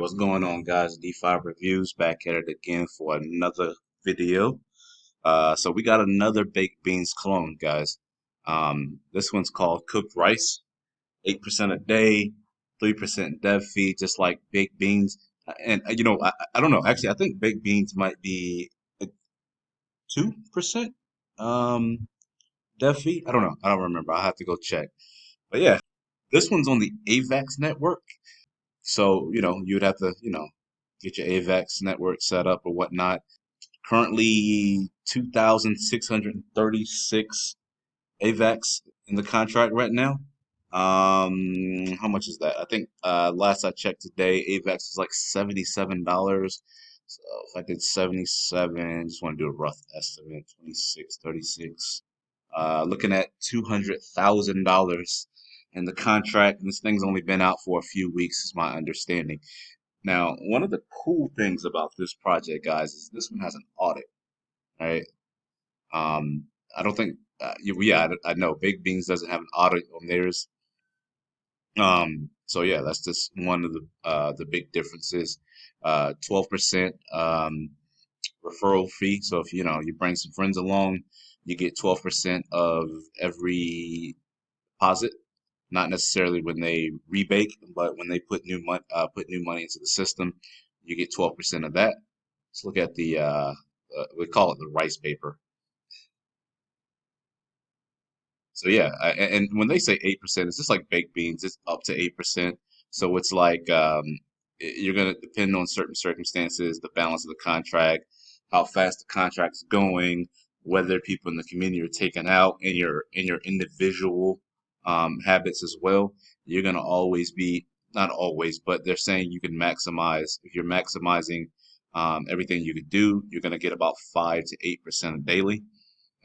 What's going on, guys? DeFi Reviews back at it again for another video. So we got another baked beans clone, guys. This one's called cooked rice, 8% a day, 3% dev fee, just like baked beans. And I don't know. Actually, I think baked beans might be 2% dev fee. I don't know. I don't remember. I'll have to go check. But yeah, this one's on the AVAX network. So, you'd have to, get your AVAX network set up or whatnot. Currently, 2,636 AVAX in the contract right now. How much is that? I think last I checked today, AVAX is like $77. So if I did 77, just want to do a rough estimate, 26, 36. Looking at $200,000 in the contract. And this thing's only been out for a few weeks, is my understanding. Now, one of the cool things about this project, guys, is this one has an audit, right? I don't think, yeah, I know Big Beans doesn't have an audit on theirs. So yeah, that's just one of the big differences. 12% referral fee. So if you bring some friends along, you get 12% of every deposit. Not necessarily when they rebake, but when they put new money into the system, you get 12% of that. Let's look at the we call it the rice paper. So yeah, and when they say 8%, it's just like baked beans. It's up to 8%. So it's like you're gonna depend on certain circumstances, the balance of the contract, how fast the contract's going, whether people in the community are taken out, and your individual habits as well. You're gonna always be not always, but they're saying you can maximize if you're maximizing everything you could do. You're gonna get about 5 to 8% daily.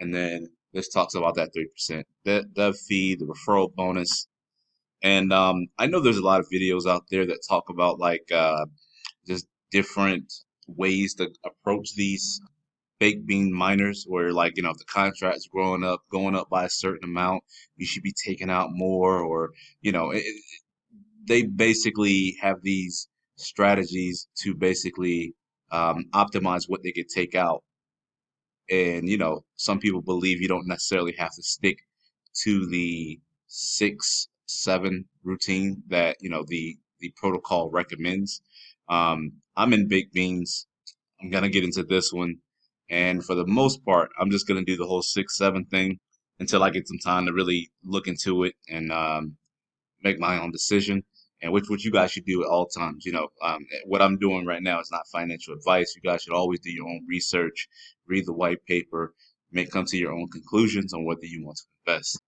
And then this talks about that 3%, the fee, the referral bonus. And I know there's a lot of videos out there that talk about like just different ways to approach these baked bean miners where like, if the contract's going up by a certain amount, you should be taking out more or, they basically have these strategies to basically optimize what they could take out. And, some people believe you don't necessarily have to stick to the 6, 7 routine that, the protocol recommends. I'm in baked beans. I'm gonna get into this one. And for the most part, I'm just gonna do the whole 6, 7 thing until I get some time to really look into it and make my own decision, and which you guys should do at all times. What I'm doing right now is not financial advice. You guys should always do your own research, read the white paper, come to your own conclusions on whether you want to invest.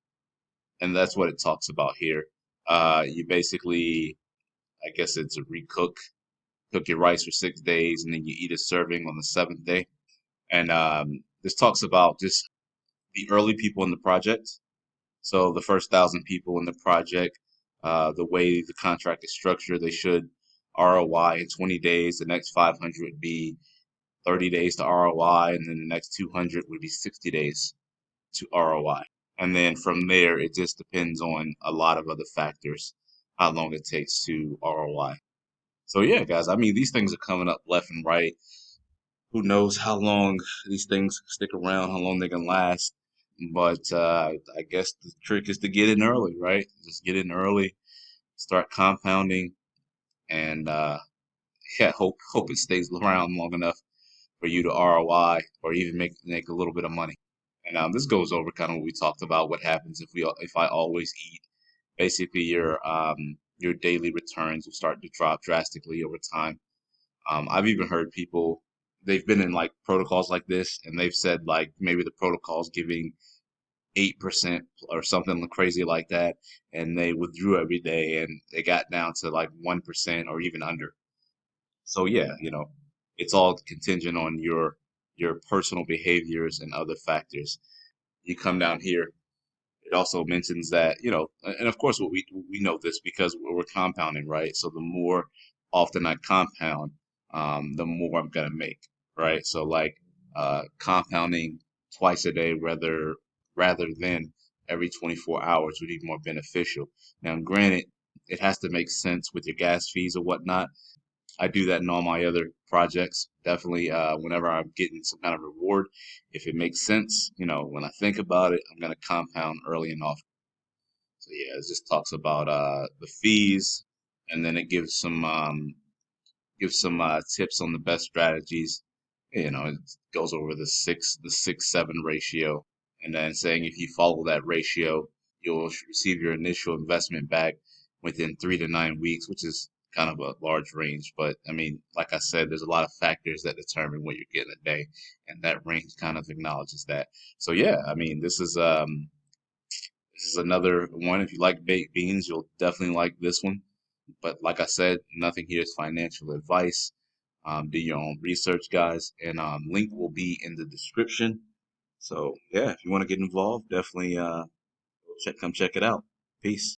And that's what it talks about here. You basically, I guess it's a cook your rice for 6 days, and then you eat a serving on the seventh day. And this talks about just the early people in the project. So the first 1,000 people in the project, the way the contract is structured, they should ROI in 20 days. The next 500 would be 30 days to ROI, and then the next 200 would be 60 days to ROI. And then from there, it just depends on a lot of other factors, how long it takes to ROI. So yeah, guys, I mean, these things are coming up left and right. Who knows how long these things stick around, how long they can last. But I guess the trick is to get in early, right? Just get in early, start compounding, and yeah, hope it stays around long enough for you to ROI or even make a little bit of money. And this goes over kind of what we talked about. What happens if I always eat? Basically, your daily returns will start to drop drastically over time. I've even heard people they've been in like protocols like this, and they've said like maybe the protocol's giving 8% or something crazy like that, and they withdrew every day, and they got down to like 1% or even under. So yeah, it's all contingent on your personal behaviors and other factors. You come down here. It also mentions that, and of course, what we know this because we're compounding, right? So the more often I compound, the more I'm gonna make, right? So like compounding twice a day rather than every 24 hours would be more beneficial. Now, granted, it has to make sense with your gas fees or whatnot, I do that in all my other projects. Definitely, whenever I'm getting some kind of reward, if it makes sense, when I think about it, I'm gonna compound early and often. So yeah, it just talks about the fees, and then it gives some tips on the best strategies. It goes over the 6-7 ratio, and then saying if you follow that ratio, you'll receive your initial investment back within 3 to 9 weeks, which is kind of a large range. But I mean, like I said, there's a lot of factors that determine what you're getting a day, and that range kind of acknowledges that. So yeah, I mean, this is another one. If you like baked beans, you'll definitely like this one. But like I said, nothing here is financial advice. Do your own research, guys, and link will be in the description. So yeah, if you want to get involved, definitely come check it out. Peace.